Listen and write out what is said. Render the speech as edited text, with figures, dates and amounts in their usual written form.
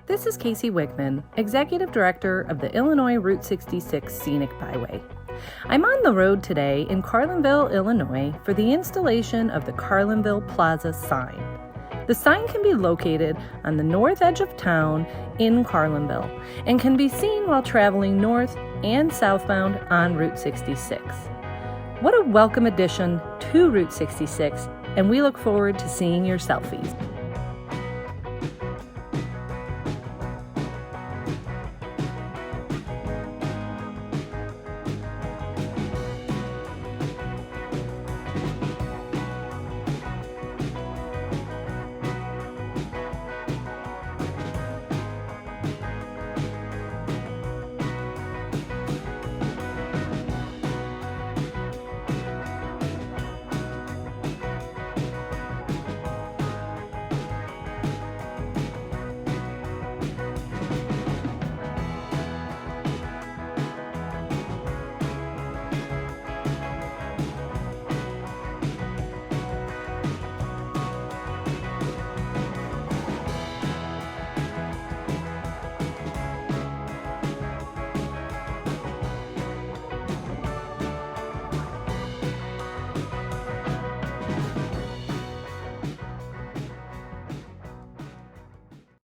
This is Casey Wichmann, Executive Director of the Illinois Route 66 Scenic Byway. I'm on the road today in Carlinville, Illinois for the installation of the Carlinville Plaza sign. The sign can be located on the north edge of town in Carlinville and can be seen while traveling north and southbound on Route 66. What a welcome addition to Route 66, and we look forward to seeing your selfies.